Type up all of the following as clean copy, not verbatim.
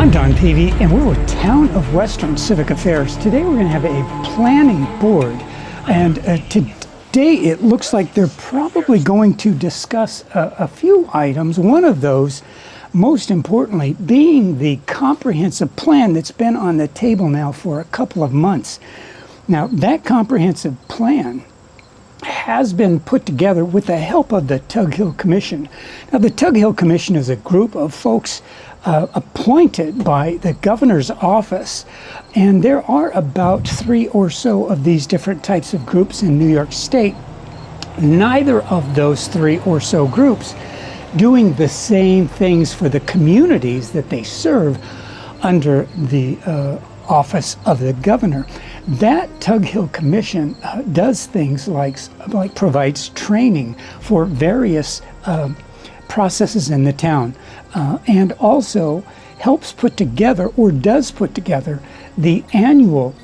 I'm Don Peavy, and we're with Town of Western Civic Affairs. Today we're going to have a planning board, and today it looks like they're probably going to discuss a few items. One of those, most importantly, being the comprehensive plan that's been on the table now for a couple of months. Now, that comprehensive plan has been put together with the help of the Tug Hill Commission. Now, the Tug Hill Commission is a group of folks appointed by the governor's office, and there are about 3 or so of these different types of groups in New York State. Neither of those 3 or so groups doing the same things for the communities that they serve under the office of the governor. That Tug Hill Commission does things like provides training for various processes in the town, and also helps put together, or does put together, the annual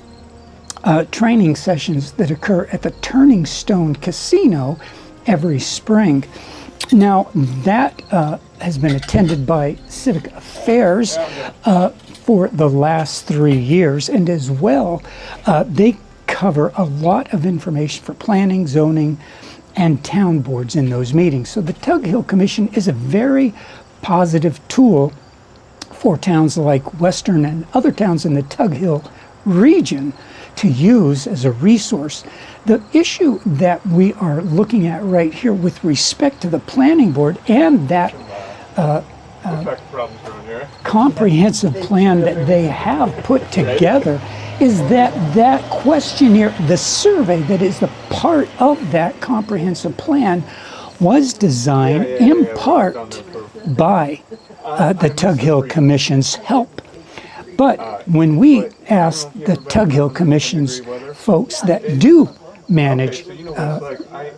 training sessions that occur at the Turning Stone Casino every spring. Now, that has been attended by Civic Affairs for the last 3 years, and as well, they cover a lot of information for planning, zoning, and town boards in those meetings. So the Tug Hill Commission is a very positive tool for towns like Western and other towns in the Tug Hill region to use as a resource. The issue that we are looking at right here with respect to the planning board and that comprehensive plan that they have put together is that questionnaire, the survey that is the part of that comprehensive plan, was designed in part by the Tug Hill Commission's help. But when we asked the Tug Hill Commission's folks that do manage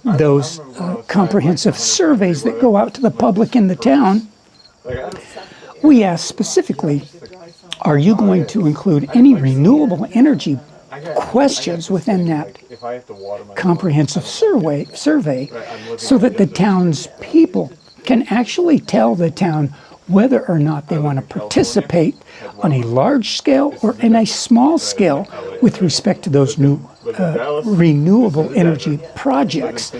those comprehensive surveys that go out to the public in the town, we asked specifically, are you going to include any renewable energy questions within that comprehensive survey so that the town's people can actually tell the town whether or not they want to participate on a large scale or in a small scale with respect to those new renewable energy projects.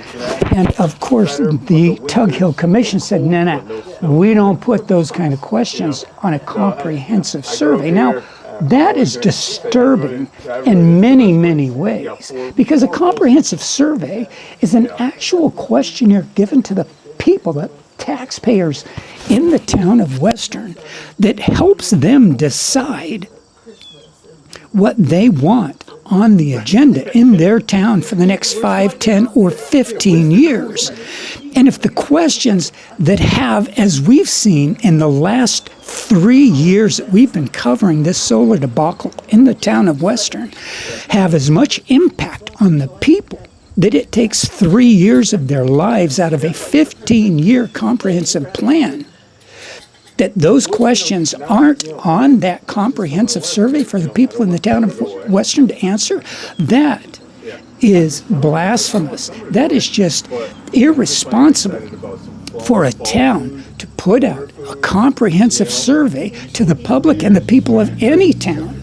And of course, the Tug Hill Commission said, no, we don't put those kind of questions on a comprehensive survey. Now, that is disturbing in many, many ways, because a comprehensive survey is an actual questionnaire given to the people, the taxpayers in the town of Western, that helps them decide what they want on the agenda in their town for the next 5, 10, or 15 years. And if the questions that have, as we've seen in the last 3 years that we've been covering this solar debacle in the town of Western, have as much impact on the people that it takes 3 years of their lives out of a 15-year comprehensive plan, that those questions aren't on that comprehensive survey for the people in the town of Western to answer, that is blasphemous. That is just irresponsible for a town to put out a comprehensive survey to the public and the people of any town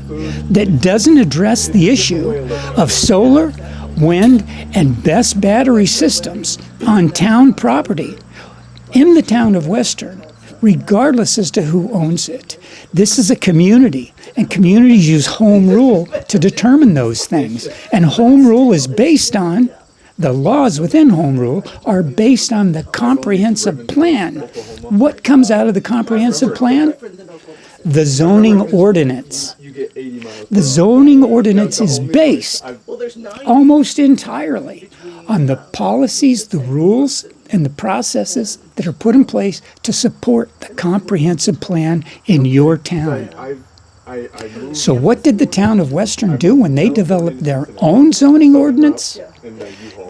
that doesn't address the issue of solar, wind, and best battery systems on town property in the town of Western, regardless as to who owns it. This is a community, and communities use home rule to determine those things. And home rule is based on, the laws within home rule are based on the comprehensive plan. What comes out of the comprehensive plan? The zoning ordinance. The zoning ordinance is based almost entirely on the policies, the rules, and the processes that are put in place to support the comprehensive plan in your town. So what did the town of Western do when they developed their own zoning ordinance?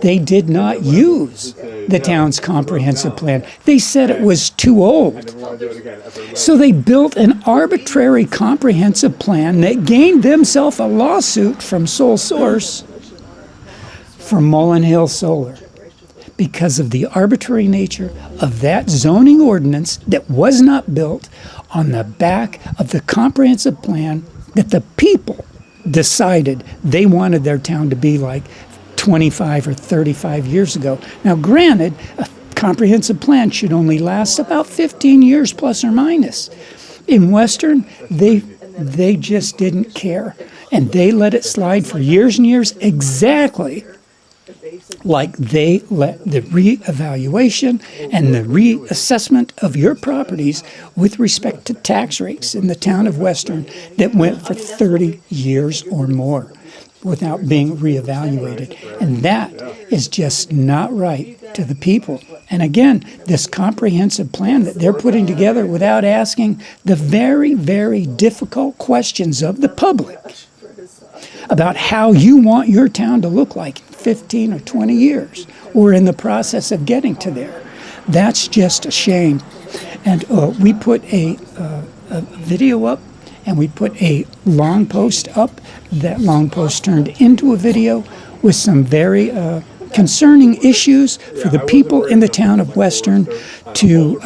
They did not use the town's comprehensive plan. They said it was too old. So they built an arbitrary comprehensive plan that gained themselves a lawsuit from sole source for Mullen Hill Solar, because of the arbitrary nature of that zoning ordinance that was not built on the back of the comprehensive plan that the people decided they wanted their town to be like 25 or 35 years ago. Now, granted, a comprehensive plan should only last about 15 years plus or minus. In Western, they just didn't care, and they let it slide for years and years, exactly like they let the reevaluation and the reassessment of your properties with respect to tax rates in the town of Western that went for 30 years or more without being reevaluated. And that is just not right to the people. And again, this comprehensive plan that they're putting together without asking the very, very difficult questions of the public about how you want your town to look like in 15 or 20 years, or in the process of getting to there. That's just a shame. And we put a video up, and we put a long post up. That long post turned into a video with some very concerning issues for the people in the town of Western to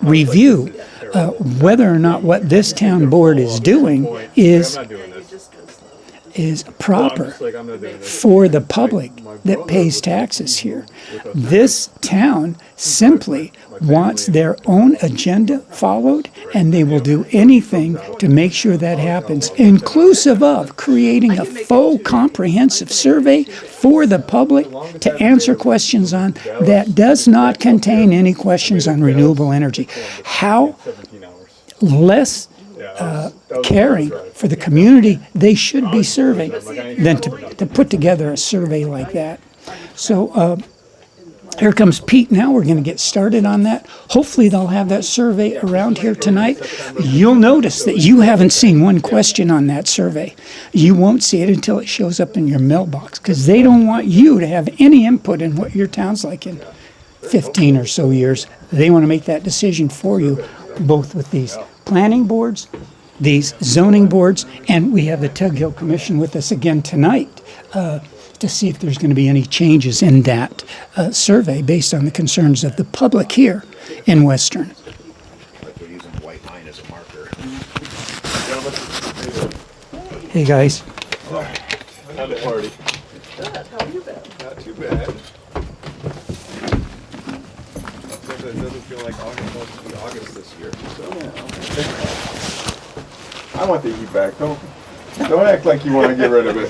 review whether or not what this town board is doing is proper for the public that pays taxes here. This town simply wants their own agenda followed, and they will do anything to make sure that happens, inclusive of creating a faux comprehensive survey for the public to answer questions on that does not contain any questions on renewable energy. How less caring for the community they should be serving than to put together a survey like that. So here comes Pete now. We're going to get started on that. Hopefully they'll have that survey around here tonight. You'll notice that you haven't seen one question on that survey. You won't see it until it shows up in your mailbox, because they don't want you to have any input in what your town's like in 15 or so years. They want to make that decision for you, both with these planning boards, these zoning boards, and we have the Tug Hill Commission with us again tonight to see if there's going to be any changes in that survey based on the concerns of the public here in Western. Like we're using white line as a marker. Hey guys. How'd the party? Good. How have you been? Not too bad. It doesn't feel like August wants to be August this year. So. I want the heat back. Don't act like you want to get rid of it.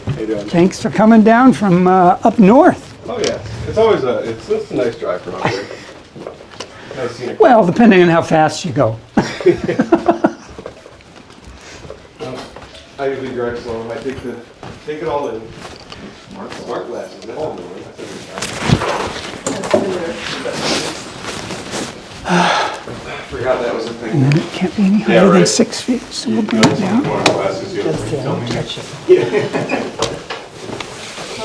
How you doing? Thanks for coming down from up north. Oh yeah, it's just a nice drive from up here. Nice scenic. Well, depending on how fast you go. I usually drive slow. I take it all in. Smart glasses. That's all I'm doing. I forgot that was a thing. And then it can't be any higher than 6 feet, so we'll bring it down. Glasses, you So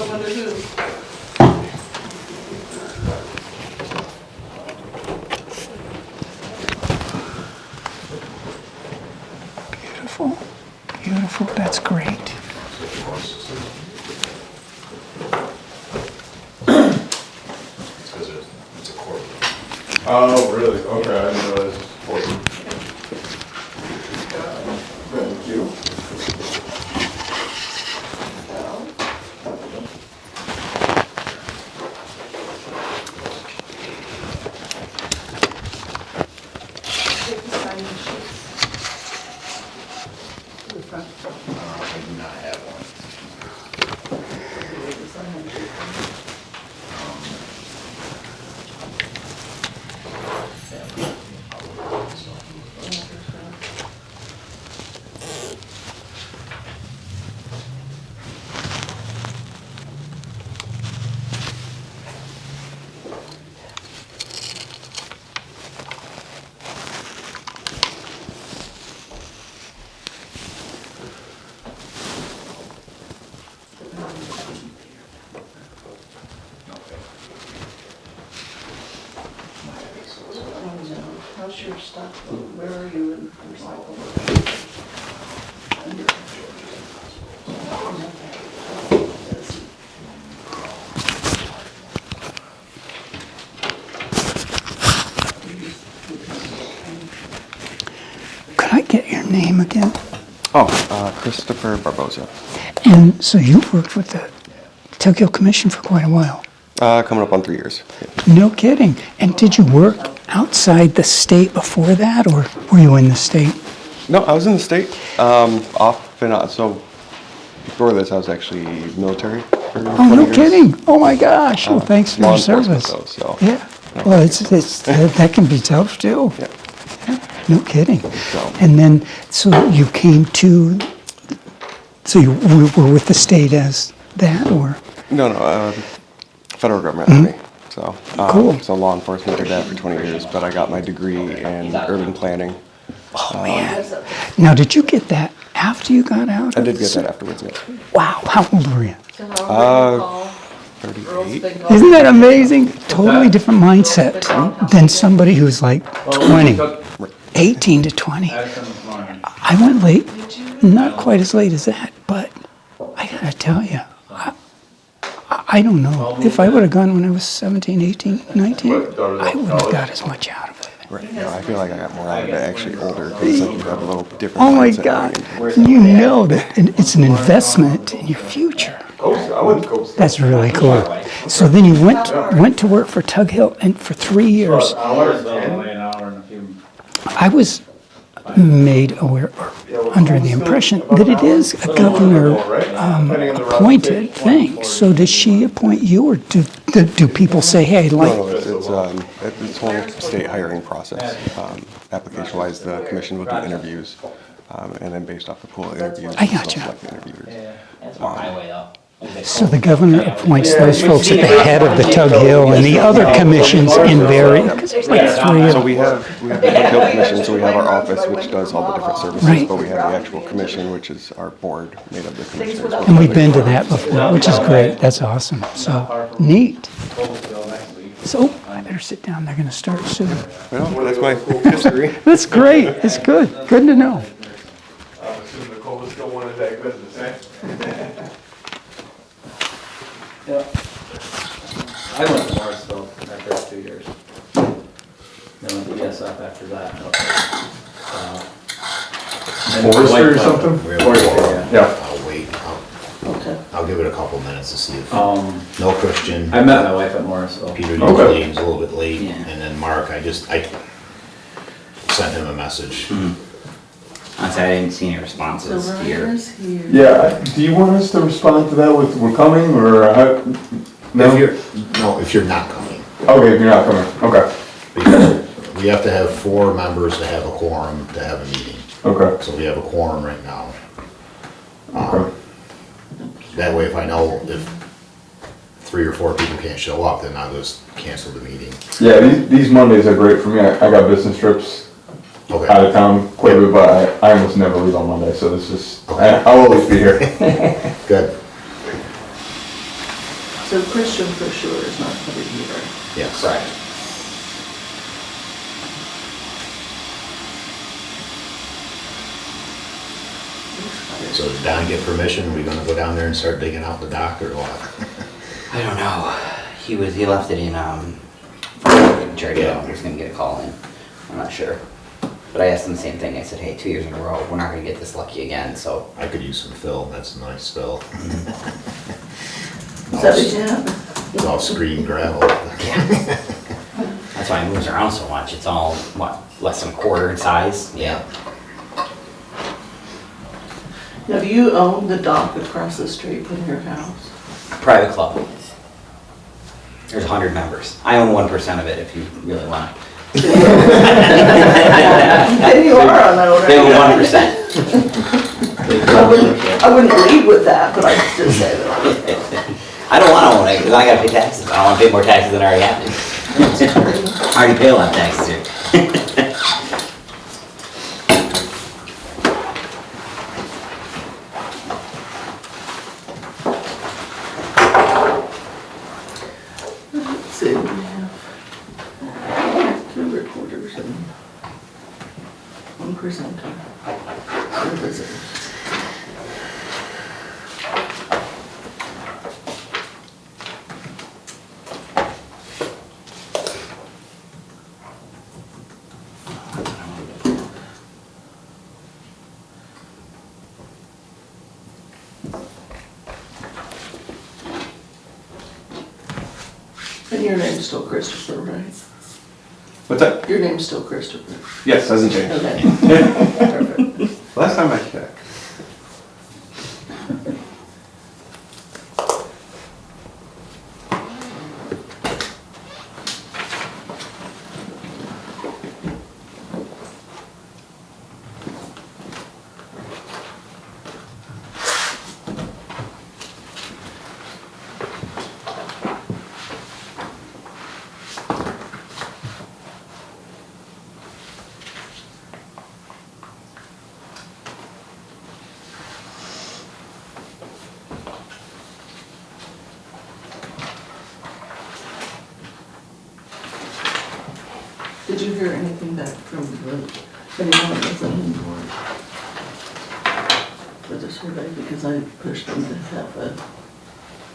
what is it? Beautiful, beautiful, that's great. It's a corporate. Oh, really? Okay, I didn't realize it was important. Thank you. Take the signing sheets. To the front. I do not have one. The signing sheet. How's your stuff? Where are you in recycle? Could I get your name again? Christopher Barbosa. And so you've worked with the Tug Hill Commission for quite a while. Coming up on 3 years. No kidding. And did you work outside the state before that, or were you in the state? No, I was in the state, off and on. So before this, I was actually military for 20 Oh, no years. kidding. Oh, my gosh. Well, thanks for Law your enforcement, service. though, so. Yeah. Well, that can be tough, too. Yeah. No kidding. So- And then, so you came to, so you were with the state as that, or? No, federal government Army. So, Cool. so law enforcement, did that for 20 years, but I got my degree in urban planning. Oh, man. Now, did you get that after you got out? I of did the get ser- that afterwards, yeah. Wow. How old were you? So how do you call 38. girls big golf? Isn't that amazing? Totally different mindset than somebody who's like 20, 18 to 20. I went late, not quite as late as that, but I gotta tell you, I don't know. If I would have gone when I was 17, 18, 19, I wouldn't have got as much out of it. Right. No, I feel like I got more out of it actually older because like you have a little different Oh my mindset God. going into it. You know that it's an investment in your future. I went to Coast. That's really cool. So then you went to work for Tug Hill, and for 3 years, I was made aware, or under the impression that it is a governor appointed thing. So does she appoint you, or do people say, hey, No, like, it's whole state hiring process. Application-wise, the commission will do interviews, and then based off the pool of interviews, I they'll gotcha. select the interviewers. That's my highway though. so the governor appoints those folks at the head of the Tug Hill and the other commissions in various, because there's like 3 of So them. we have the Tug Hill Commission, so we have our office, which does all the different services, Right. but we have the actual commission, which is our board made of the commissioners. And we've been to that before, which is great. That's awesome. So, neat. So, I better sit down. They're going to start soon. Well, that's my history. That's great. It's good. Good to know. I'm assuming the Cobra still wanted that business, eh? Yeah. I went to Morrisville after 2 years. Then went to ESF after that. Forester or something? Forester, yeah. Yeah. I'll wait. Okay. I'll give it a couple minutes to see if, Um, no Christian, I met my wife at Morrisville. Peter Okay. usually is a little bit late, Yeah. and then Mark, I sent him a message. Honestly, I didn't see any responses So to your. Ryan's here. Yeah, do you want us to respond to that with, we're coming, or how? No? If you're not coming, Okay, if you're not coming, okay, because we have to have 4 members to have a quorum to have a meeting. okay, So we have a quorum right now. okay. That way, if I know if 3 or 4 people can't show up, then I'll just cancel the meeting. Yeah, these Mondays are great for me, I got business trips out Okay, of town quite a bit, but I almost never leave on Monday, so this is, I'll always be here. good, So Christian for sure is not coming either. yes. Right. So did Don get permission? Are we gonna go down there and start digging out the dock or what? I don't know. He left it in, Jerry Yeah. was gonna get a call in. I'm not sure. But I asked him the same thing. I said, hey, 2 years in a row, we're not gonna get this lucky again, so. I could use some fill, that's a nice fill. Is that what you have? It's all screen gravel. That's why it moves around so much. It's all, what, less than a quarter in size? Yeah. Now, do you own the dock across the street from your house? Private club. There's 100 members. I own 1% of it if you really want. And you are an owner. They own 1%. I wouldn't lead with that, but I'd just say that. I don't wanna own it, because I gotta pay taxes. I don't wanna pay more taxes than I already have to. I already pay a lot of taxes here. Let's see, we have 2 recorders and 1 presenter. So visitors. And your name's still Christopher, right? What's that? Your name's still Christopher. Yes, hasn't changed. Okay. Perfect. Last time I checked. Did you hear anything back from anyone at the zoning board for the survey? Because I pushed them to have a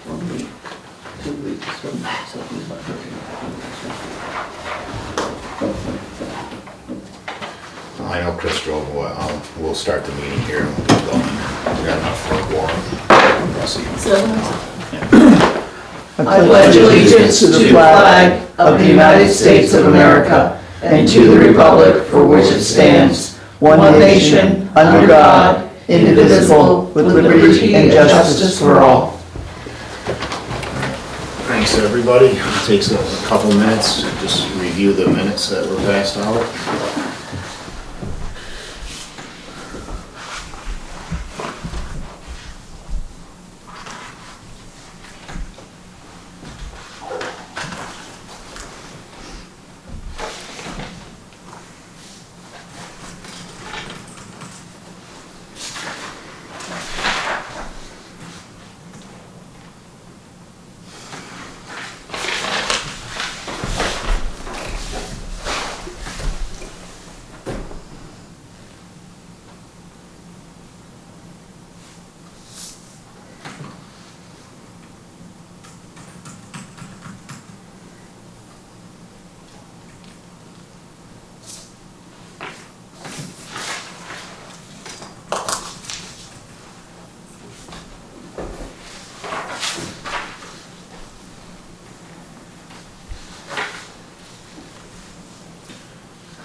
1 week, 2 weeks from now, so he's not working. I know Chris drove, we'll start the meeting here. We'll get going. We got enough for a quorum. Proceed. I pledge allegiance to the flag of the United States of America and to the republic for which it stands, one nation, under God, indivisible, with liberty and justice for all. Thanks, everybody. It takes a couple minutes to just review the minutes that were passed out.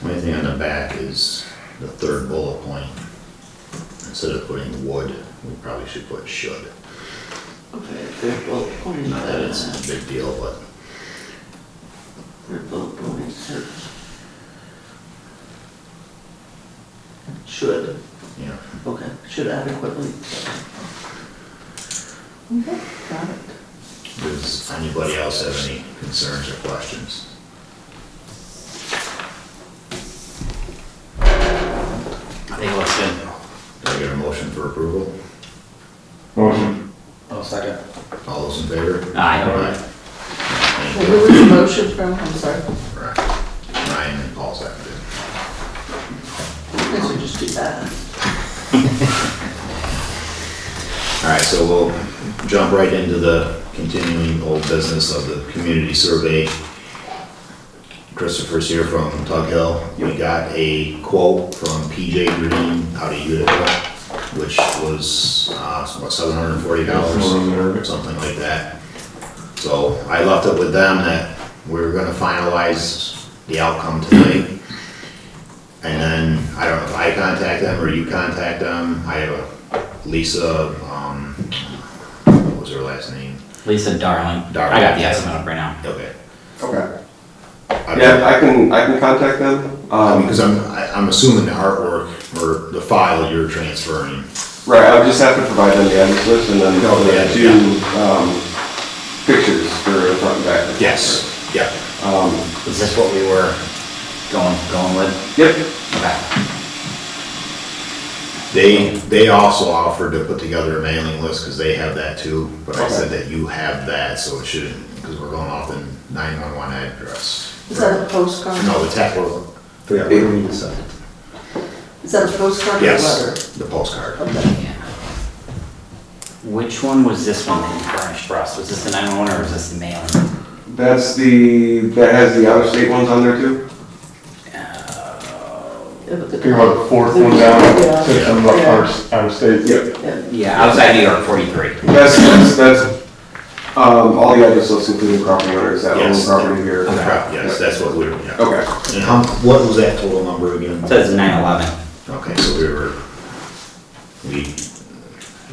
My thing on the back is the third bullet point. Instead of putting would, we probably should put should. Okay, third bullet point. Not that it's a big deal, but Third bullet point, sir. Should, yeah. okay, should adequately. Okay, got it. Does anybody else have any concerns or questions? I think it looks good. Do I get a motion for approval? Motion. Oh, second. All those in favor? Aye. Thank Who you. was the motion from, I'm sorry? Right. Ryan and Paul seconded. I should just do that. All right, so we'll jump right into the continuing old business of the community survey. Christopher's here from Tug Hill. We got a quote from PJ Green out of Utica, which was, what, $740, something like that. So I left it with them that we were gonna finalize the outcome tonight. And then, I don't know if I contact them or you contact them. I have a Lisa, what was her last name? Lisa Darling. Darling. I got the estimate up right now. Okay. Okay. Yeah, I can contact them. Because I'm assuming the artwork or the file you're transferring. Right, I'll just have to provide them the address list and then Oh, yeah, two pictures for the front and back. Yes. Yeah. Is this what we were going with? Yep. Okay. They also offered to put together a mailing list because they have that too, but I Okay. said that you have that, so it shouldn't, because we're going off the 911 address. Is that a postcard? No, the tech, Yeah. Is that a postcard or a yes, letter? the postcard. Okay. Yeah. Which one was this one that you furnished for us? Was this the 911 or was this the mailing? That has the out of state ones on there too? Yeah, but the- You're about the fourth one down, Yeah. six of them up out of state. Yep. Yeah. Yeah, outside New York, 43. That's All the address lists including property owners that own Yes. property here. Yes, that's what we're, yeah. Okay. And what was that total number again? It says 911. Okay, so we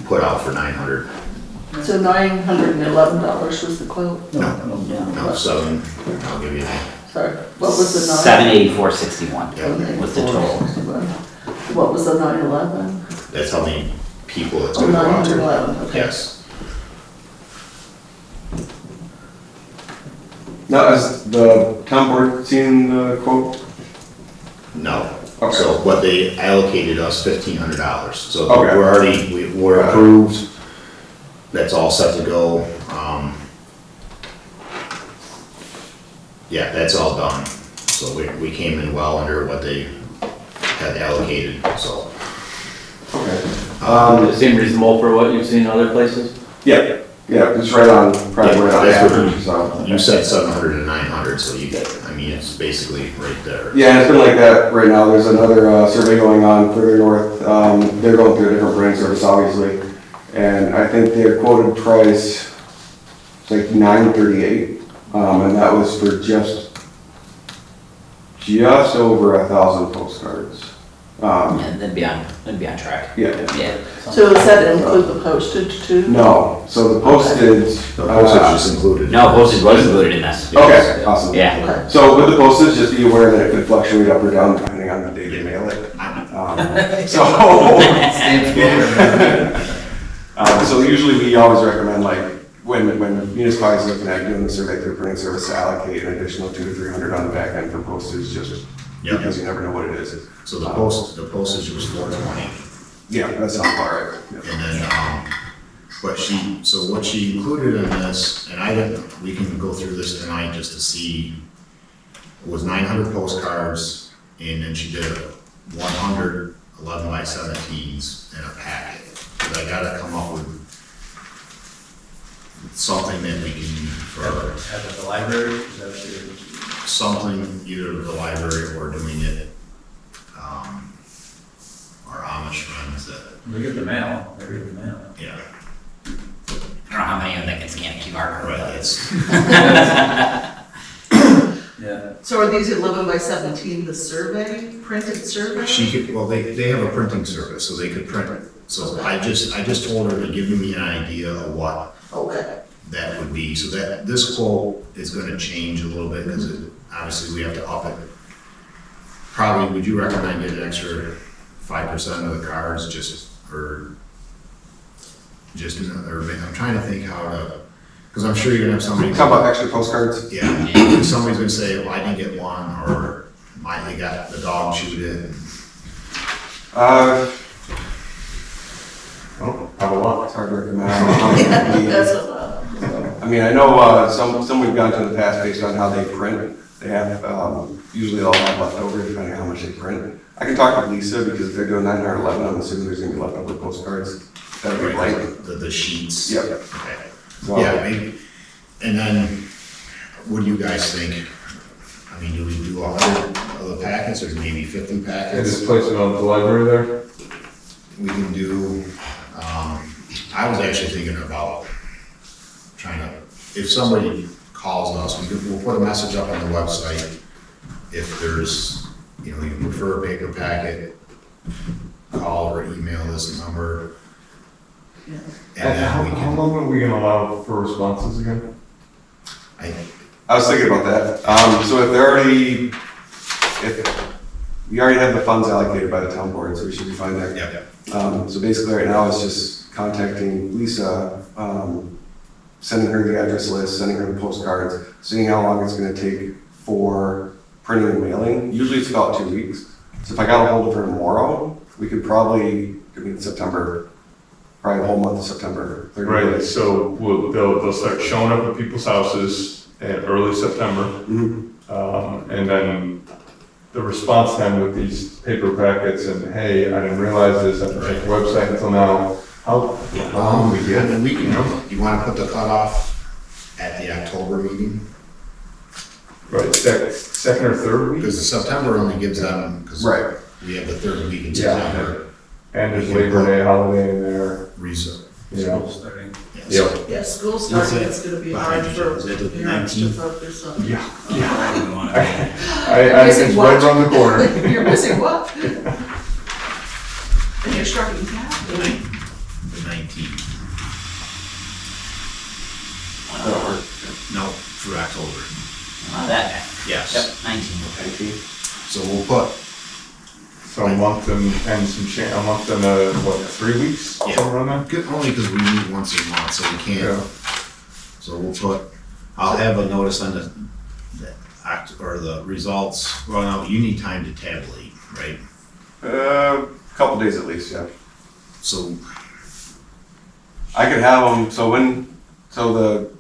put out for 900. So $911 was the quote? No, 7, I'll give you that. Sorry, what was the 784.61 Yeah. was the total. What was the 911? That's how many people it's Oh, gonna go out to. 911, okay. Yes. Now, has the town board seen the quote? No. Okay. So what they allocated us $1,500. So Okay. we're approved. That's all set to go. Yeah, that's all done. So we came in well under what they had allocated, so. Okay. Does it seem reasonable for what you've seen in other places? Yeah, it's right on, probably Yeah, right on that's what average, so. You said 700 and 900, so you get, I mean, it's basically right there. Yeah, it's been like that right now. There's another survey going on further north. They're going through a different printing service, obviously. And I think their quoted price is like $938. And that was for just over 1,000 postcards. Yeah, that'd be on track. Yeah. Yeah. So does that include the postage too? No, so the postage. The postage is included. No, postage was included in this. Okay, awesome. Yeah. Okay. So with the postage, just be aware that it could fluctuate up or down depending on the day they mail it. So usually we always recommend, like, when municipalities are looking at doing the survey through printing service, to allocate an additional $200 to $300 on the back end for postage, just Yep. because you never know what it is. So the postage was $420. Yeah, that sounds about right. Yeah. And then, what she included in this, and we can go through this tonight just to see, was 900 postcards, and then she did 100 11 by 17s in a packet. But I gotta come up with something that we can, for At the library, is that what you're? something, either at the library or doing it, our Amish friends that, We get the mail, they get the mail. yeah, I don't know how many of them that can scan a QR code. right, it's, Yeah. So are these 11 by 17 the survey, printed survey? they have a printing service, so they could print it. So I just told her to give me an idea of what Okay. that would be, so that this quote is gonna change a little bit, because obviously we have to up it. Probably, would you recommend get an extra 5% of the cards, or I'm trying to think how to, because I'm sure you're gonna have somebody. Talk about extra postcards. Yeah, somebody's gonna say, well, I didn't get one, or they got the dog chewed it. Have a lot. It's hard to recommend. That's what, I mean, I know some we've gone to in the past based on how they print. They have, usually they'll have leftover depending on how much they print. I can talk with Lisa because if they're doing 911, I'm assuming there's gonna be leftover postcards. That'll be blank. The sheets. Yep. Okay. So- Yeah, maybe, and then, what do you guys think? I mean, do we do 100 of the packets, or maybe 50 And packets? just place it on the library there? We can do, I was actually thinking about trying to, if somebody calls us, we'll put a message up on the website. If there's, you prefer a paper packet, call or email this number. yeah. And then we How can, long are we gonna allow for responses again? I was thinking about that. So if we already have the funds allocated by the town board, so we should be fine there. yeah, So basically right now it's just contacting Lisa, sending her the address list, sending her the postcards, seeing how long it's gonna take for printing and mailing. Usually it's about 2 weeks. So if I got a hold of her tomorrow, we could probably, September, probably the whole month of September. 30 Right, days. so they'll start showing up at people's houses in early September. Mhm. And then the response time with these paper packets and, hey, I didn't realize this, I didn't check the website until now. How long we get? and we can, you wanna put the cutoff at the October meeting? Right, second or third week? Because the September only gives them, because Right. we have the third week in Yeah. September. And there's Labor Day holiday in there. You know? School starting. Yep. Yeah, school starting, it's gonna be hard for Is it the parents to 19th? focus on. Yeah. I wouldn't want to. It's right around the corner. You're missing what? And you're starting now? The 19th. That'll work. No, for October. Not that bad. Yes. Yep, 19. So we'll put, So a month and some change, a month and what, 3 weeks? Yeah. Somewhere around there? only because we meet once a month, so we Yeah. can't. So we'll put, I'll have a notice on the results. Well, no, you need time to tabulate, right? Couple days at least, yeah. So, I could have them, so the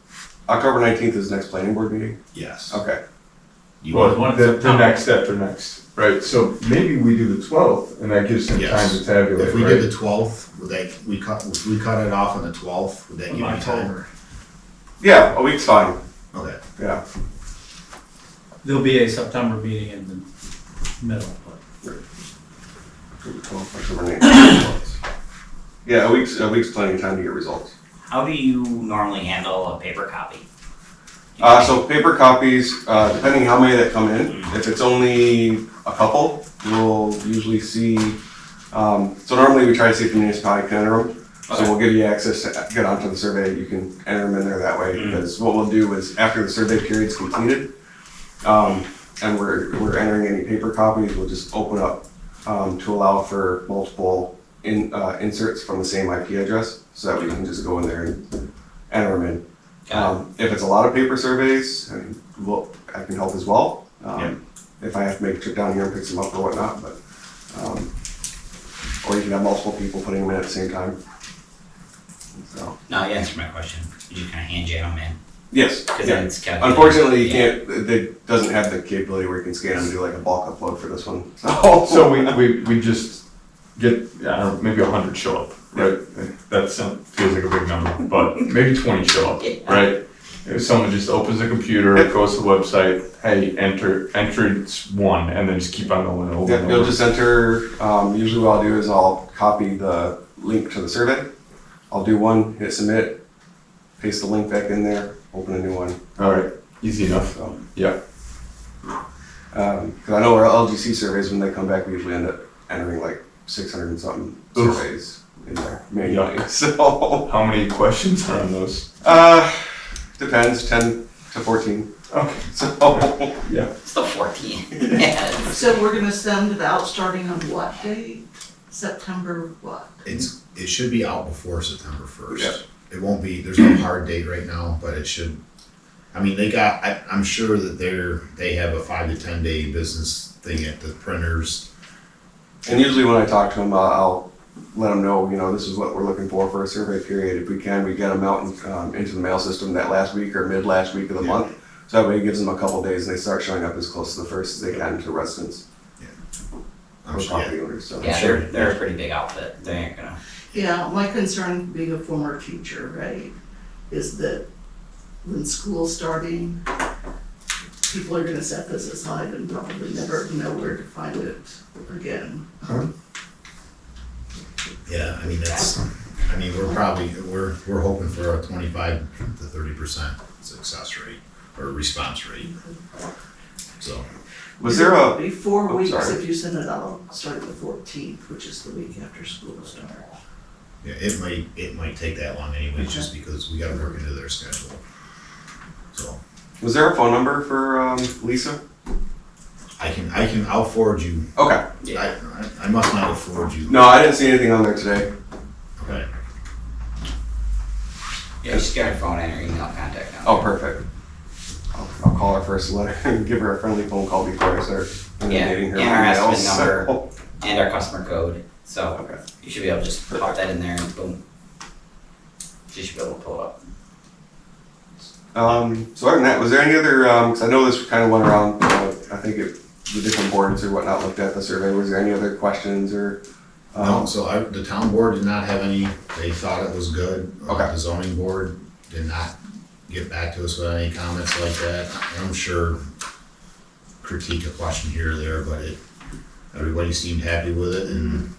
October 19th is the next planning board meeting? yes. Okay. You Well, want, the next after next, right? So maybe we do the 12th and that gives him Yes. time to tabulate, if we right? did the 12th, would that, if we cut it off on the 12th, would that give you time? October. Yeah, a week's fine, Okay. yeah. There'll be a September meeting in the middle, but October 19th. Yeah, a week's plenty of time to get results. How do you normally handle a paper copy? So paper copies, depending how many that come in, if it's only a couple, we'll usually see, so normally we try to see if the municipality can enter them. So Okay. we'll give you access to get onto the survey, you can enter them in there that way, because what we'll do is after the survey period's completed, and we're entering any paper copies, we'll just open up, to allow for multiple inserts from the same IP address, so that we can just go in there and enter them in. If it's a lot of paper surveys, I mean, I can help as well. If I have to make a trip down here and pick some up or whatnot, but, or you can have multiple people putting them in at the same time. So, No, you answered my question. You just kind of hand jam them in. yes, Because yeah. then it's calculated. Unfortunately, you Yeah. can't, it doesn't have the capability where you can scan them and do like a bulk upload for this one. So, we just get, I don't know, maybe 100 show up, right? That feels like a big number, but maybe 20 show up, Yeah. right? If someone just opens the computer, goes to the website, hey, enter one, and then just keep on going over yeah, and you'll over. just enter, usually what I'll do is I'll copy the link to the survey. I'll do one, hit submit, paste the link back in there, open a new one. All right, easy enough. So, Yeah. because I know our LGC surveys, when they come back, we usually end up entering like 600 and something Oof. surveys in there manually. So, How many questions are on those? depends, 10 to 14. Okay. So, Yeah. Still 14. Yeah. So we're gonna send it out starting on what date? September what? It should be out before September 1st. Yeah. It won't be, there's no hard date right now, but it should, I mean, I'm sure that they have a 5 to 10 day business thing at the printers. and usually when I talk to them, I'll let them know, this is what we're looking for a survey period. If we can, we get them out into the mail system that last week or mid last week of the month. So that way it gives them a couple days and they start showing up as close to the first as they can to residents I'm or sure, yeah. property owners. So. Yeah, they're a pretty big outfit. They ain't gonna. Yeah, my concern being a former teacher, right, is that when school's starting, people are gonna set this aside and probably never know where to find it again. Yeah, I mean, we're hoping for a 25 to 30% success rate or response rate. So, Was there a, It'll be 4 Oh, weeks sorry. if you send it out, starting the 14th, which is the week after school starts. yeah, it might take that long anyways, just because we gotta work into their schedule. So, was there a phone number for Lisa? I'll forward you, Okay. I must not have forwarded you. No, I didn't see anything on there today. Okay. Yeah, just get her phone and her email contact now. Oh, perfect. I'll call her first and let her give her a friendly phone call before I start Yeah, inundating her and our emails. estimate number. And our customer code. So Okay. you should be able to just pop that in there and boom. She should be able to pull it up. So other than that, was there any other, because I know this kind of went around, I think the different boards or whatnot looked at the survey. Was there any other questions or? No, so the town board did not have any, they thought it was good. Okay. The zoning board did not get back to us with any comments like that. I'm sure critique a question here or there, but everybody seemed happy with it and,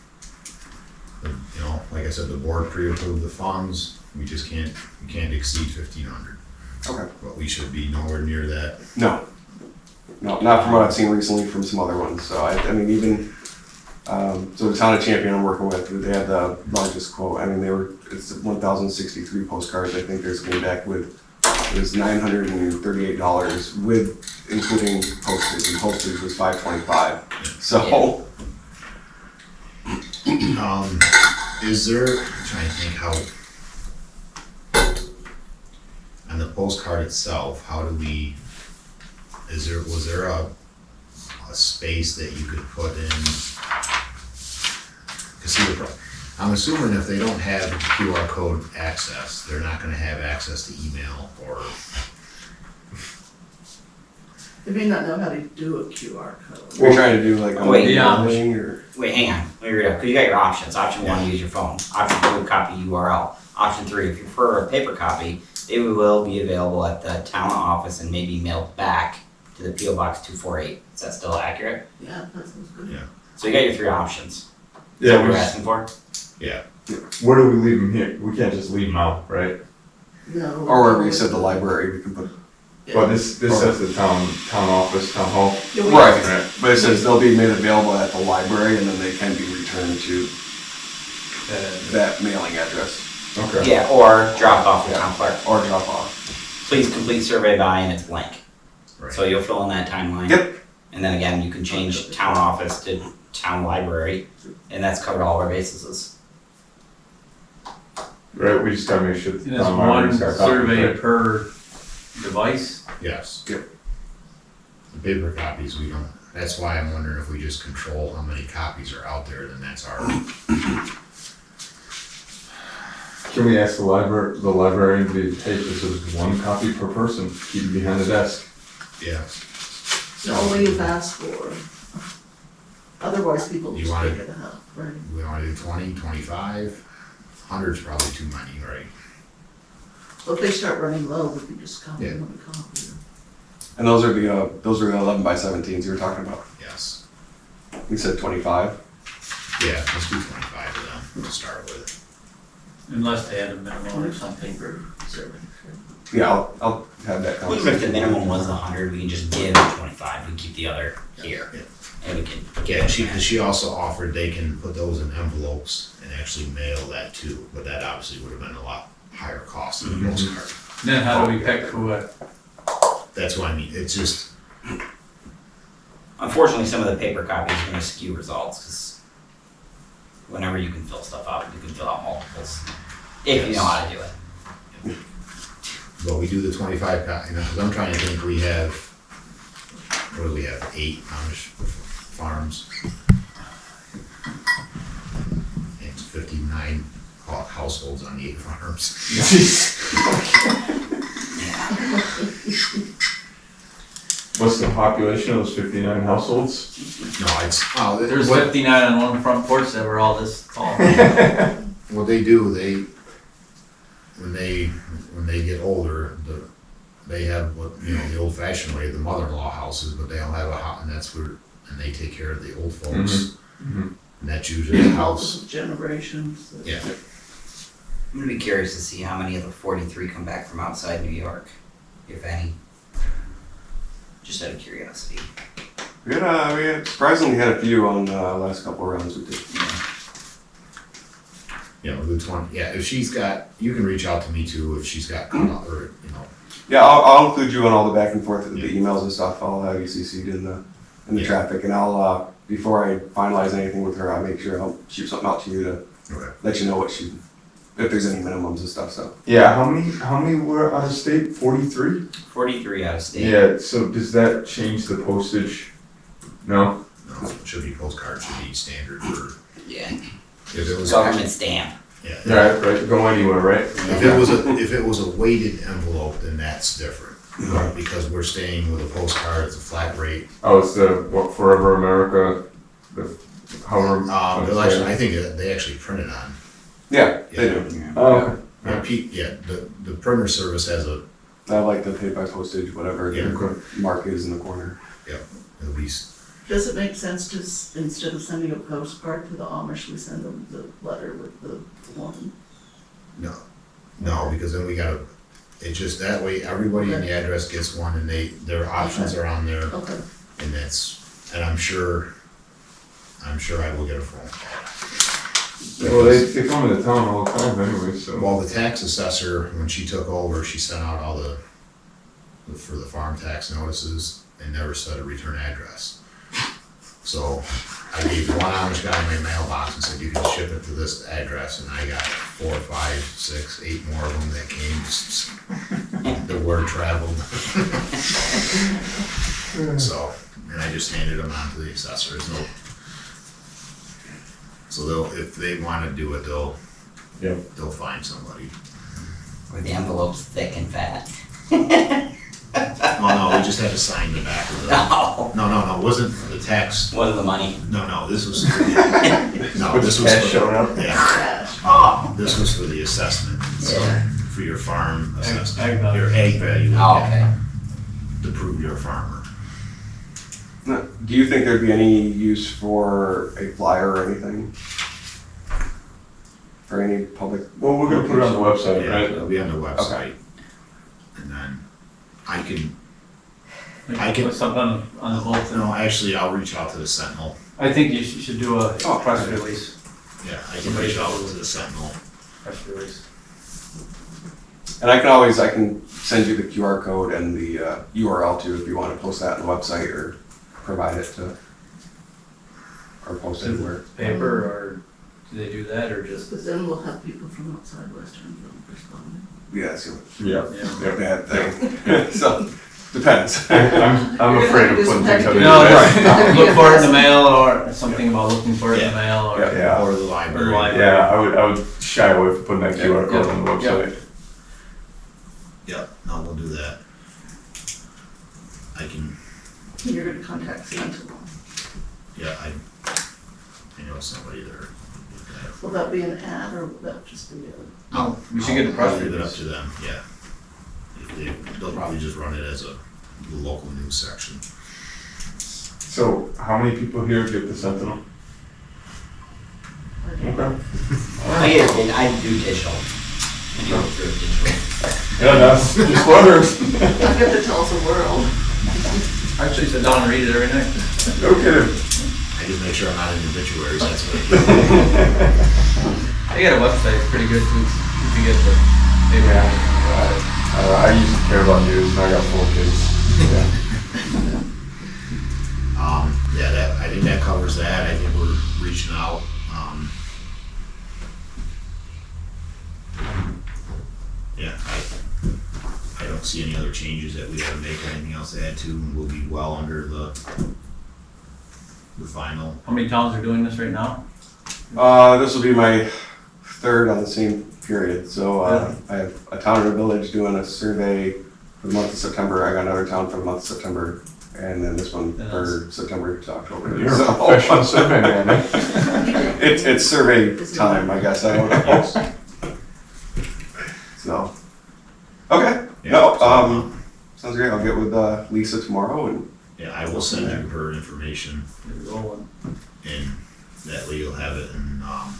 like like I said, the board pre-approved the funds, we just can't exceed 1,500. Okay. But we should be nowhere near that. No, not from what I've seen recently from some other ones. So I mean, even so, the town of Champion I'm working with, they had the largest quote. I mean, it's 1,063 postcards. I think they're coming back with it was $938 with including postage, and postage was $525. So Is there, I'm trying to think how, on the postcard itself, how do we, was there a space that you could put in? Cause see, I'm assuming if they don't have QR code access, they're not gonna have access to email or, They may not know how to do a QR code. we're trying to do like a Wait, mailing or Wait, hang on, let me read it, because you got your options. Option one, use your phone. Option two, copy URL. Option three, if you prefer a paper copy, they will be available at the town office and may be mailed back to the PO Box 248. Is that still accurate? Yeah, that sounds good. yeah, So you got your three options. Is that Yeah, what you're asking for? yeah. where do we leave them here? We can't just leave them out, right? No. or wherever you said the library, we can put. But this says the town office, town hall. Yeah, we- Right, but it says they'll be made available at the library and then they can be returned to that mailing address Okay. Yeah, or dropped off at town clerk. or drop off. Please complete survey by, and it's blank. Right. So you'll fill in that timeline. Yep. And then again, you can change town office to town library, and that's covered all of our bases. Right, we just gotta make sure. the And it's town one library's got copies, survey right? per device? Yes. Yep. The paper copies, we don't, that's why I'm wondering if we just control how many copies are out there, then that's our, Can we ask the librarian to be, hey, this is one copy per person, keep it behind the desk. yeah. The only you've asked for. Otherwise, people You just want pick it- it up, right? We wanna do 20, 25? 100's probably too many, right? Well, if they start running low, we can just copy Yeah. one copy. And those are the 11 by 17s you were talking about. Yes. You said 25. Yeah, let's do 25 of them to start with. Unless they had a minimum or something. Yeah, I'll have that Even conversation. if the minimum was 100, we can just give 25, we keep the other here. Yeah. And we can. Yeah, she also offered they can put those in envelopes and actually mail that too, but that obviously would have been a lot higher cost than a postcard. Then how do we pick who, That's what I mean, it's just, Unfortunately, some of the paper copies are gonna skew results, because whenever you can fill stuff out, you can fill out multiples, if you know how to do it. but we do the 25 copy, because I'm trying to think, we have, what do we have, 8 Amish farms? It's 59 households on the 8 farms. What's the population of those 59 households? No, it's, oh, there's 59 on one front porch that were all this tall. what they do, when they get older, they have what, the old fashioned way, the mother-in-law houses, but they don't have a house, and that's where, and they take care of the old folks. Mhm. And that's usually the house, Multiple generations. yeah. I'm gonna be curious to see how many of the 43 come back from outside New York, if any. Just out of curiosity. We had surprisingly had a few on last couple of rounds we did. The 20, yeah, if she's got, you can reach out to me too, if she's got, or, Yeah, I'll include you on all the back and forth of the emails and stuff. I'll have you CC'd in the Yeah. traffic, and I'll before I finalize anything with her, I'll make sure I'll shoot something out to you to okay. let you know if there's any minimums and stuff. So Yeah, how many were out of state? 43? 43 out of state. Yeah, so does that change the postage? No? No, it should be postcard, should be standard for, Yeah. if it was, Government stamp. yeah. Yeah, right, go anywhere, right? If it was a weighted envelope, then that's different. Because we're staying with a postcard, it's a flat rate. Oh, it's the, what, Forever America, however. I think they actually print it on. yeah, they do. Oh, okay. The printer service has I like the paid by postage, whatever Yeah. the mark is in the corner. it'll be Does it make sense to, instead of sending a postcard to the Amish, we send them the letter with the one? No, because then we gotta, it just, that way, everybody in the address gets one and their options are on there. Okay. And and I'm sure I will get a phone call. Well, they come to the town all the time anyway, so. Well, the tax assessor, when she took over, she sent out all for the farm tax notices and never set a return address. So I gave one Amish guy my mailbox and said, you can ship it to this address, and I got 4, 5, 6, 8 more of them that came. The word traveled. So, and I just handed them on to the assessors. So if they want to do it, they'll find somebody. Were the envelopes thick and fat? Oh no, we just had to sign the back of the. No, it wasn't the tax. Wasn't the money? No, this was. Cash showing up? Yeah. This was for the assessment, so for your farm assessment, value. your egg value. Oh, okay. To prove you're a farmer. Now, do you think there'd be any use for a flyer or anything? For any public? Well, we're gonna put it on the website, Yeah, right? it'll be on the website. And then I can Put something on the bulletin. no, actually, I'll reach out to the Sentinel. I think you should do a press release. Yeah, I can reach out to the Sentinel. Press release. And I can send you the QR code and the URL too, if you want to post that on the website or provide it to, or post it anywhere. Paper, or do they do that, or just? Because then we'll have people from outside Westernville responding. Yeah, so Yeah. bad thing. So, depends. I'm afraid of putting things up in No, the right. Look for it in the mail, or something about looking for it in the mail, or. Yeah. Or the library. Or the library. Yeah, I would shy away from putting that QR code on the website. Yep, no, we'll do that. I can, You're gonna contact Sentinel. yeah, I know somebody there. Will that be an ad or will that just be a? We should get the press I'll leave it up release. to them, yeah. They'll probably just run it as a local news section. So, how many people here get the Sentinel? Okay. I do digital. I do it through digital. Yeah, that's just wondering. I get to tell us the world. Actually, sit down and read it every night. No kidding. I just make sure I'm not in obituaries, that's what. They got a website, it's pretty good too, if you get the paper. I used to care about news, and I got 4 kids. Yeah. Yeah, I think that covers that. I think we're reaching out. Yeah, I don't see any other changes that we have to make or anything else to add to, and we'll be well under the final. How many towns are doing this right now? This will be my third on the same period. So I have a town and a village doing a survey for the month of September. I got another town for the month of September, and then this one for September to October. You're a professional survey man, eh? It's survey time, I guess. I don't know. So, okay. No, sounds great. I'll get with Lisa tomorrow and. Yeah, I will send you her information, Get it rolling. and that way you'll have it, and, yeah,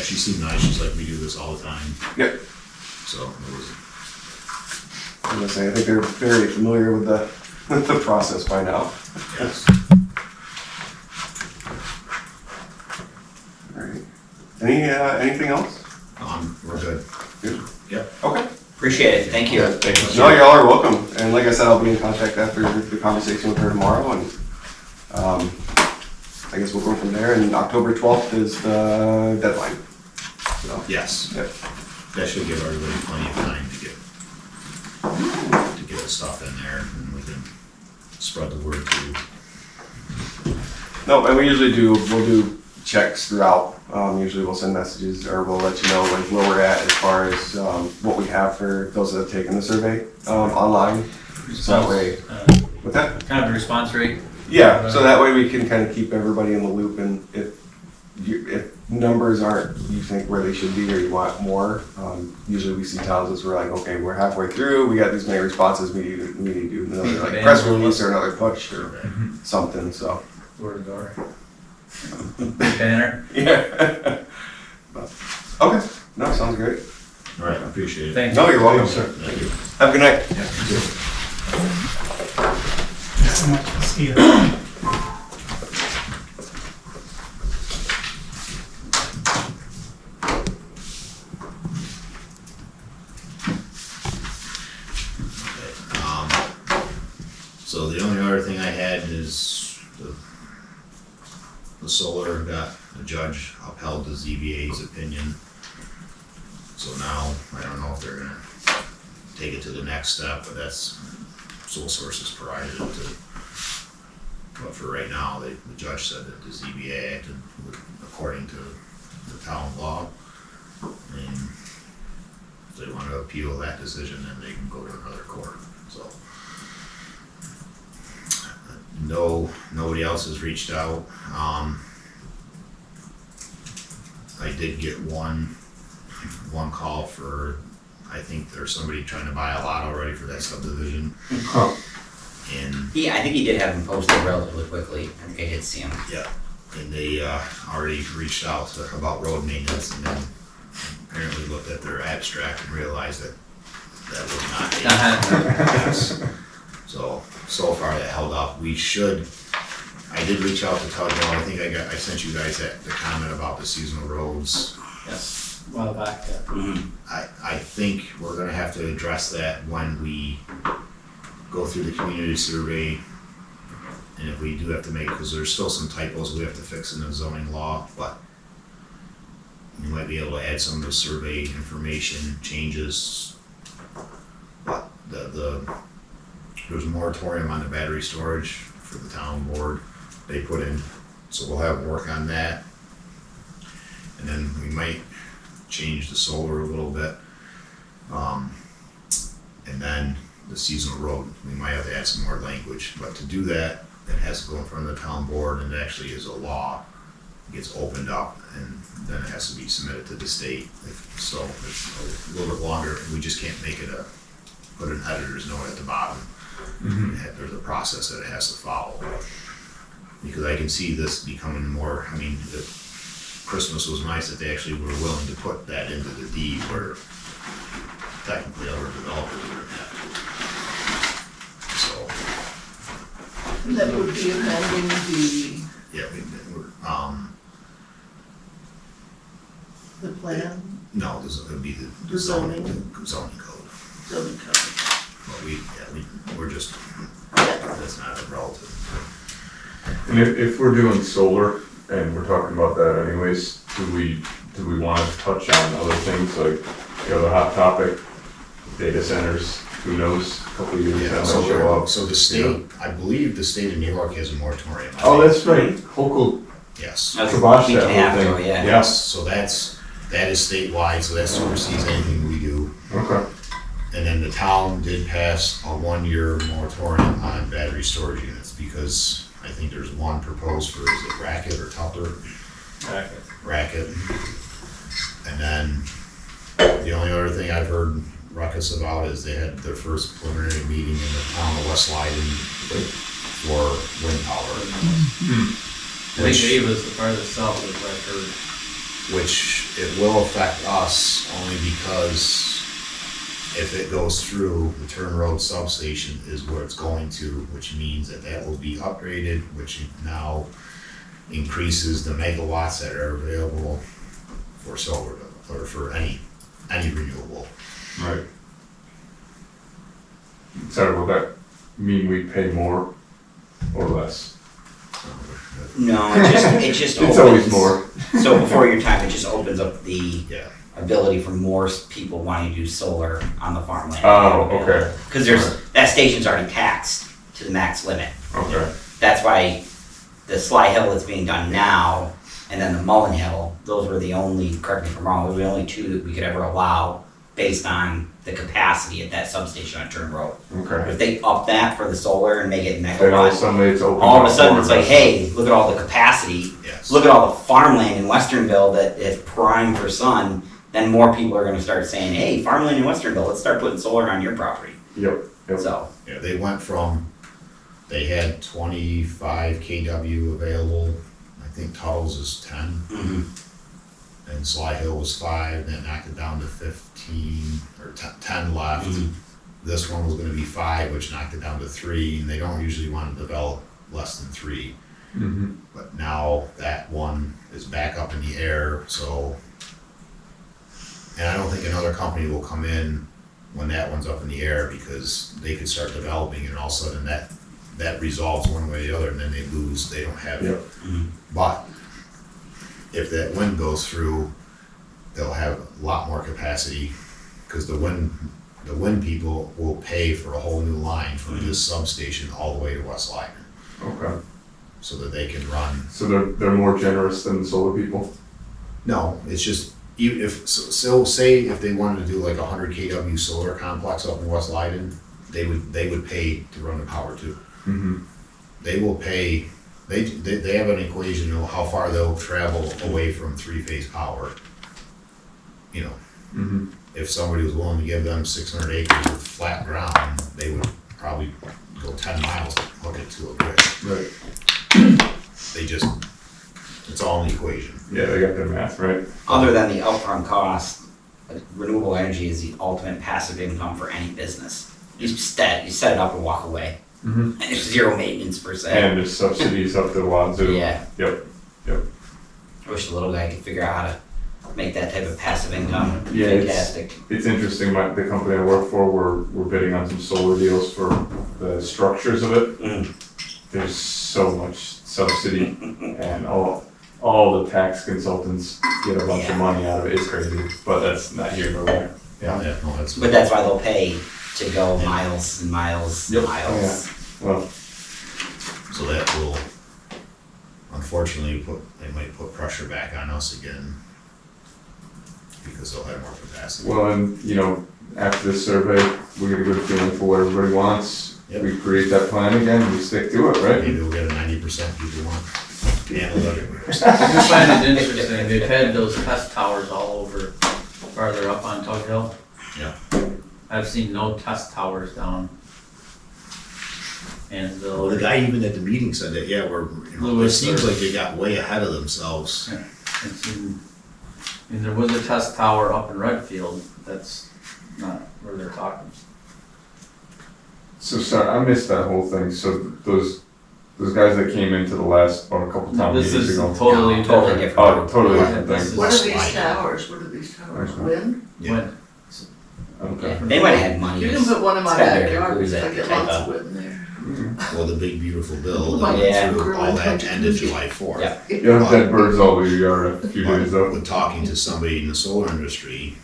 she seemed nice, she's like, we do this all the time, Yep. so it was, I'm gonna say I think they're very familiar with the process by now. yes. All right. Anything else? We're good. Good. Yep. Okay. Appreciate it, thank you. Thank you. No, y'all are welcome. And like I said, I'll be in contact after the conversation with her tomorrow, and I guess we'll go from there. And October 12th is the deadline. So, Yes, yep. that should give everybody plenty of time to get the stuff in there, and we can spread the word through. No, and we'll do checks throughout. Usually we'll send messages, or we'll let you know like where we're at as far as what we have for those that have taken the survey online. So that way, with that. Kind of a response rate. Yeah, so that way we can kind of keep everybody in the loop, and if numbers aren't, you think where they should be or you want more, usually we see towns as we're like, okay, we're halfway through, we got these many responses, we need to do another like press release or another push or something, so. Door to door. Banner. Yeah. Okay, no, sounds great. All right, I appreciate it. Thank you. No, you're welcome, sir. Thank you. Have a good night. Yeah, you too. So much to see it. So the only other thing I had is the solar got, the judge upheld the ZBA's opinion. So now, I don't know if they're gonna take it to the next step, but that's Sole Sources provided it to. But for right now, the judge said that the ZBA acted according to the town law. And if they want to appeal that decision, then they can go to another court, so. No, nobody else has reached out. I did get one call for, I think there's somebody trying to buy a lot already for that subdivision. And, I think he did have them posted relatively quickly. I think I did see him. yeah, and they, already reached out about road maintenance and then apparently looked at their abstract and realized that that was not it. Yes. So far that held up. I did reach out to Tug Hill. I think I sent you guys the comment about the seasonal roads. Yes, a while back, yeah. Mhm. I think we're gonna have to address that when we go through the community survey. And if we do have to make, because there's still some typos we have to fix in the zoning law, but we might be able to add some of the survey information changes. But there's a moratorium on the battery storage for the town board they put in, so we'll have work on that. And then we might change the solar a little bit. And then the seasonal road, we might have to add some more language, but to do that, it has to go in front of the town board and it actually is a law. It gets opened up and then it has to be submitted to the state. So it's a little bit longer, and we just can't make it put an editor's note at the bottom. There's a process that it has to follow. Because I can see this becoming more, I mean, Christmas was nice that they actually were willing to put that into the deed where technically other developers wouldn't have to. So, And that would be amending the, yeah, the plan, no, this would be the The zoning. zoning code. zoning code. But we're just, that's not a relative. And if we're doing solar, and we're talking about that anyways, do we want to touch on other things, like the other hot topic, data centers, who knows, a couple of years Yeah, that might show up. so the state, I believe the state of New York has a moratorium. on Oh, it. that's right, Hochul, Yes. That was Kibosh a week and a that half whole ago, thing. yeah. Yes, so that is statewide, so that supersedes anything we do. okay. And then the town did pass a 1-year moratorium on battery storage units because I think there's one proposed for, is it Racket or Tupper? Racket. And then the only other thing I've heard ruckus about is they had their first preliminary meeting in the town of West Leiden for wind power. I think Dave was the farthest south of what I've heard. Which it will affect us only because if it goes through, the Turn Road substation is where it's going to, which means that will be upgraded, which now increases the megawatts that are available for solar or for any renewable. Right. So will that mean we pay more or less? No, it just opens. It's always more. So before your time, it just opens up the Yeah. ability for more people wanting to do solar on the farmland. Oh, okay. Because that station's already taxed to the max limit. Okay. That's why the Sly Hill that's being done now, and then the Mullen Hill, those were the only, correct me if I'm wrong, those were the only two that we could ever allow based on the capacity at that substation on Turn Road. Okay. If they up that for the solar and make it Then all of a megawatts, sudden it's open. all of a up sudden more it's like, and hey, look at all the capacity. Yes. Look at all the farmland in Westernville that is prime for sun. Then more people are going to start saying, hey, farmland in Westernville, let's start putting solar on your property. Yep. So, Yeah, they went from They had 25 KW available. I think Tuttle's is 10. And Sly Hill was 5, and that knocked it down to 15, or 10 left. This one was gonna be 5, which knocked it down to 3, and they don't usually want to develop less than 3. But now that one is back up in the air, so. And I don't think another company will come in when that one's up in the air, because they could start developing and all of a sudden that resolves one way or the other, and then they lose, they don't have it. But if that wind goes through, they'll have a lot more capacity, because the wind people will pay for a whole new line from this substation all the way to West Leiden, Okay. so that they can run. So they're more generous than the solar people? No, it's just, even if, so say if they wanted to do like 100 KW solar complex up in West Leiden, they would pay to run the power too. They will pay, they have an equation of how far they'll travel away from 3-phase power. You know, if somebody was willing to give them 600 acres of flat ground, they would probably go 10 miles to hook it to a grid. Right. They just, it's all in the equation. Yeah, they got their math right. Other than the upfront cost, renewable energy is the ultimate passive income for any business. You set it up and walk away. And there's zero maintenance per se. And there's subsidies up to the wazoo. Yeah. Yep. I wish the little guy could figure out how to make that type of passive income. Yeah, Fantastic. It's interesting, the company I work for, we're bidding on some solar deals for the structures of it. There's so much subsidy, and all the tax consultants get a bunch of money out of it. It's crazy, but that's not here nor there. Yeah, no, that's. But that's why they'll pay to go miles and miles and miles. Well, So that will, unfortunately, they might put pressure back on us again, because they'll have more capacity. well, and you know, after this survey, we get a good feeling for what everybody wants. Yep. We create that plan again, we stick to it, right? Maybe we'll get a 90% people want panel everywhere. I just find it interesting, they've had those test towers all over, farther up on Tug Hill. Yeah. I've seen no test towers down Well, Ansville. the guy even at the meeting said that, yeah, it Lewis seems or- like they got way ahead of themselves. I've seen, and there was a test tower up in Redfield, that's not where they're talking. So sorry, I missed that whole thing. So those guys that came into the last, or a couple No, town this meetings is ago. totally Totally different. different. Oh, totally different This thing. is- What are Slide. these towers? What are these towers? Okay. Wind? Yeah. When- Okay. They might have had money. You can put one in my spend there to backyard, cruise because I it get type lots of- of wind there. Well, the big beautiful bill Like that went Yeah. through all that ended July 4th. Yep. You have dead birds all over your yard a few days But up. when talking to somebody in the solar industry,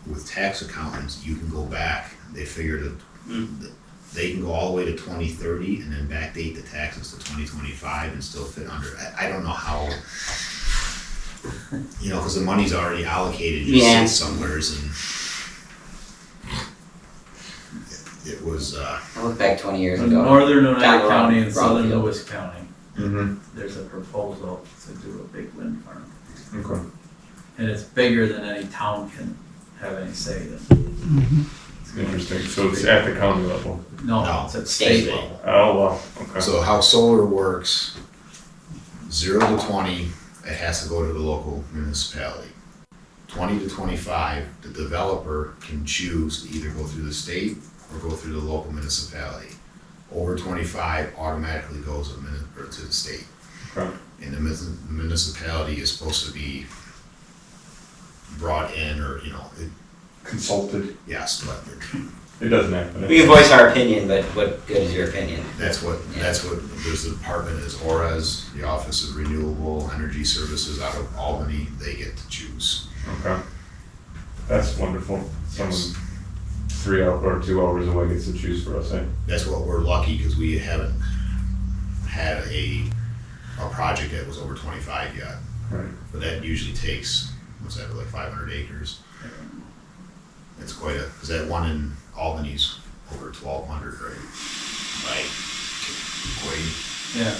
with tax accountants, you can go back, they figured that they can go all the way to 2030 and then backdate the taxes to 2025 and still fit under. I don't know how, you know, because the money's already allocated, just Yeah. sits somewheres, and it was, I look back 20 years In ago. northern Down Oneida the road, County and southern Brownfield. Lewis County, Mm-hmm. there's a proposal to do a big wind farm. Okay. And it's bigger than any town can have any say in. Interesting. So it's at the county level. No, No, it's at state. state level. Oh, wow. Okay. so how solar works, 0 to 20, it has to go to the local municipality. 20 to 25, the developer can choose to either go through the state or go through the local municipality. Over 25 automatically goes to the state. Okay. And the municipality is supposed to be brought in, or, you know, Consulted. yes, but It doesn't happen. We can voice our opinion, but what good is your opinion? that's what, there's the department is ORAS, the Office of Renewable Energy Services out of Albany, they get to choose. Okay. That's wonderful. Someone Yes. 3 hours or 2 hours away gets to choose for us, eh? That's what we're lucky, because we haven't had a project that was over 25 yet. Right. But that usually takes, what's that, like 500 acres? It's quite a, because that one in Albany's over 1,200, right? Right. Quite. Yeah.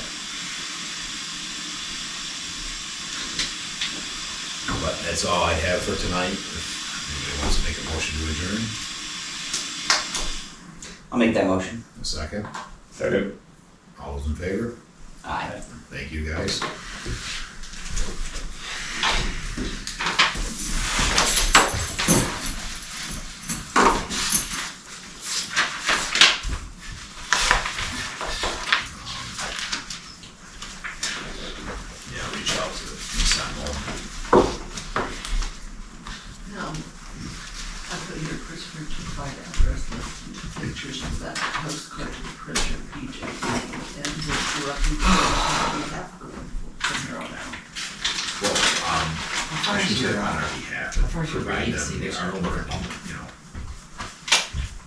But that's all I have for tonight. If anybody wants to make a motion to adjourn, I'll make that motion. a second. Second. All those in favor? Aye. Thank you, guys. Yeah, reach out to Sentinel. I put your Christopher to provide address list and pictures of that postcard to the printer, PJ. And we'll direct you to we have from here on out. Well, I should say on our behalf, and first you're provide ready to them see the their artwork, artwork. you know.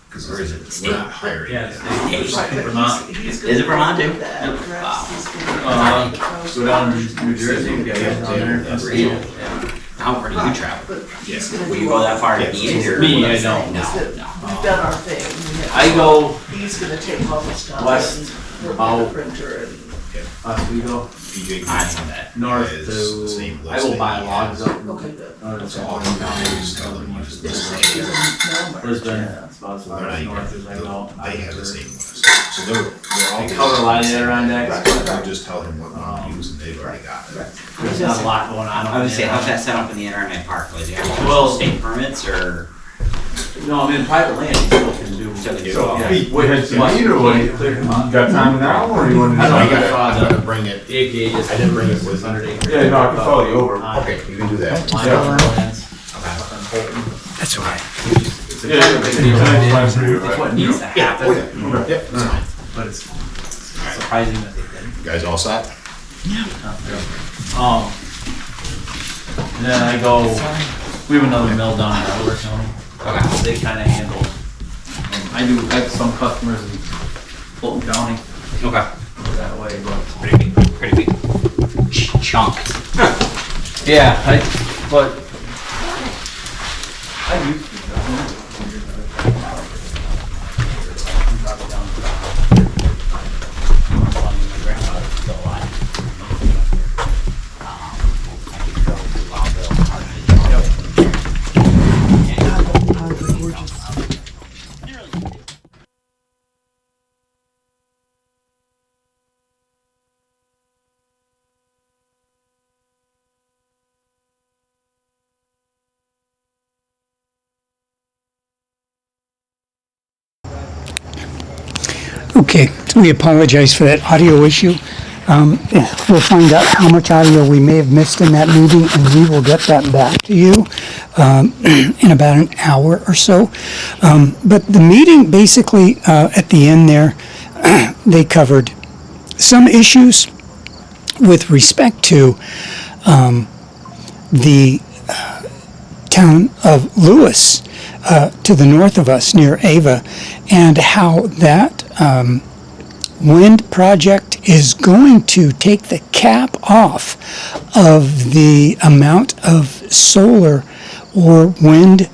Cause Where is it? we're not hiring. Yeah, them. it's Right, but Vermont. he's Is it Vermont too? gonna put that address, he's gonna- Go down to New Jersey, yeah, down there. That's Yeah. real. How far do you travel? But he's Yeah. gonna Will do you go all that far to Yeah, eat it or? Me, I Is don't. that We've done our thing. We have- I go He's gonna take all the stuff west and work about- with the printer and. Oswego, PJ I see that. north is the to, same I will list buy that he logs has. up. Okay, good. That's all I'm gonna do is tell them use this He's thing. in Melbourne. Lisbon, Yeah. that's about as They're far not as even, north as I go. they have the same list. So they're all. They cover a lot of the Adirondacks. I'll just tell them what one to use and they've already got it. There's not a lot going on. I would say, how's that set up in the internet park? Was it Well- state permits or? No, I mean, private land, you still can do. Still can do. So, Yeah. Pete, you had some need or what? You got time now, or you want to? I don't know. I'm gonna bring it, The APA just. I didn't bring it with me. 100 acres. Yeah, no, I can follow you over. okay, you can do that. Line Yeah. over lands. That's why. It's a Yeah, kind of big deal. it's time for you, It's right? what needs to Yeah, oh happen, yeah, yep, that's fine. but it's surprising that they didn't. You guys all set? And then I go, we have another mill down in Delaware County. They kind of handle, I have some customers in Fulton County Okay. that way, but. Pretty big chunk. Yeah, but I used to. Okay, so we apologize for that audio issue. We'll find out how much audio we may have missed in that meeting, and we will get that back to you in about an hour or so. But the meeting, basically, at the end there, they covered some issues with respect to the town of Lewis, to the north of us near Ava, and how that wind project is going to take the cap off of the amount of solar or wind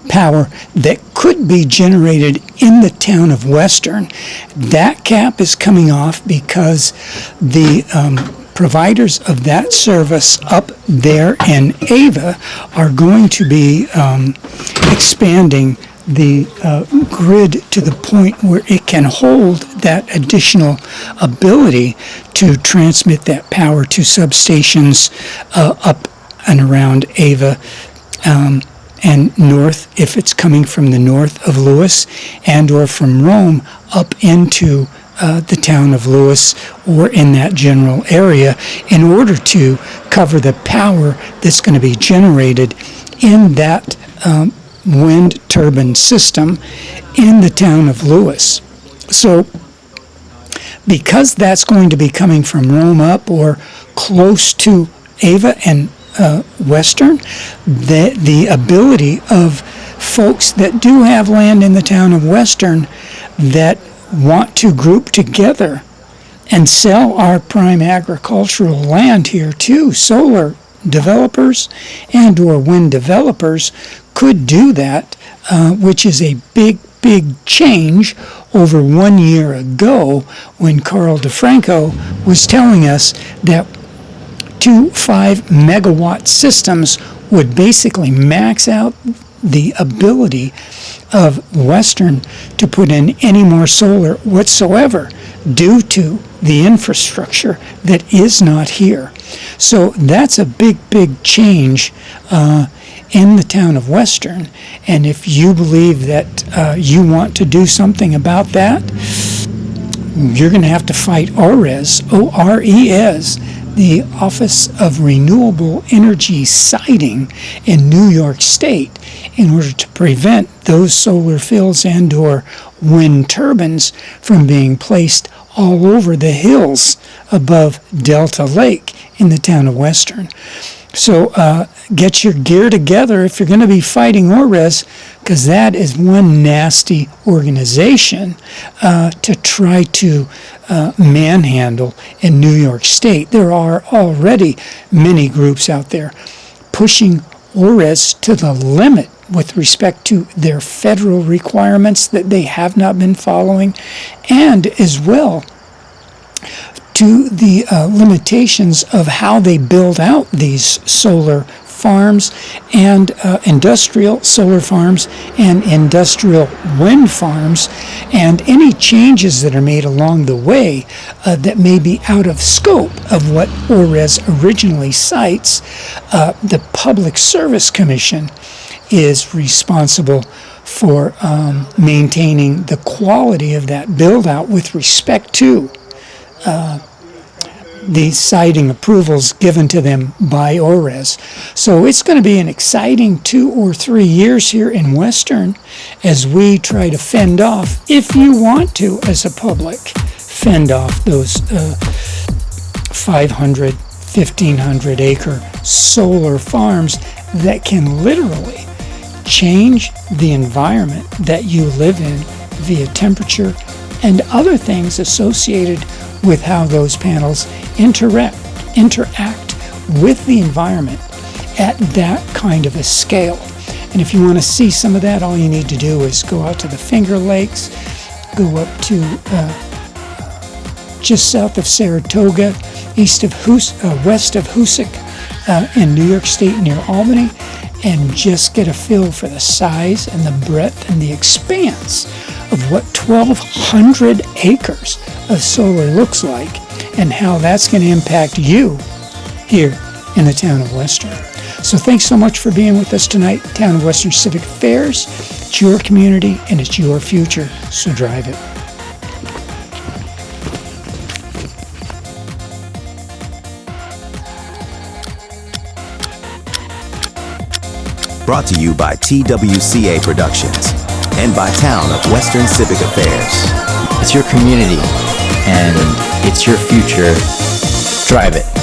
power that could be generated in the town of Western. That cap is coming off because the providers of that service up there in Ava are going to be expanding the grid to the point where it can hold that additional ability to transmit that power to substations up and around Ava and north, if it's coming from the north of Lewis, and or from Rome up into the town of Lewis or in that general area, in order to cover the power that's going to be generated in that wind turbine system in the town of Lewis. So because that's going to be coming from Rome up or close to Ava and Western, the ability of folks that do have land in the town of Western that want to group together and sell our prime agricultural land here too, solar developers and or wind developers could do that, which is a big change over 1 year ago when Carl DeFranco was telling us that 2 5 megawatt systems would basically max out the ability of Western to put in any more solar whatsoever due to the infrastructure that is not here. So that's a big, big change in the town of Western. And if you believe that you want to do something about that, you're going to have to fight ORES, O-R-E-S, the Office of Renewable Energy Siting in New York State, in order to prevent those solar fields and or wind turbines from being placed all over the hills above Delta Lake in the town of Western. So get your gear together if you're going to be fighting ORES, because that is one nasty organization to try to manhandle in New York State. There are already many groups out there pushing ORES to the limit with respect to their federal requirements that they have not been following, and as well to the limitations of how they build out these solar farms and industrial solar farms and industrial wind farms, and any changes that are made along the way that may be out of scope of what ORES originally cites. The Public Service Commission is responsible for maintaining the quality of that build out with respect to the siting approvals given to them by ORES. So it's going to be an exciting 2 or 3 years here in Western as we try to fend off, if you want to as a public, fend off those 500, 1,500 acre solar farms that can literally change the environment that you live in via temperature and other things associated with how those panels interact with the environment at that kind of a scale. And if you want to see some of that, all you need to do is go out to the Finger Lakes, go up to just south of Saratoga, west of Hoosick in New York State near Albany, and just get a feel for the size and the breadth and the expanse of what 1,200 acres of solar looks like, and how that's going to impact you here in the town of Western. So thanks so much for being with us tonight. Town of Western Civic Affairs. It's your community and it's your future, so drive it. Brought to you by TWCA Productions and by Town of Western Civic Affairs. It's your community and it's your future. Drive it.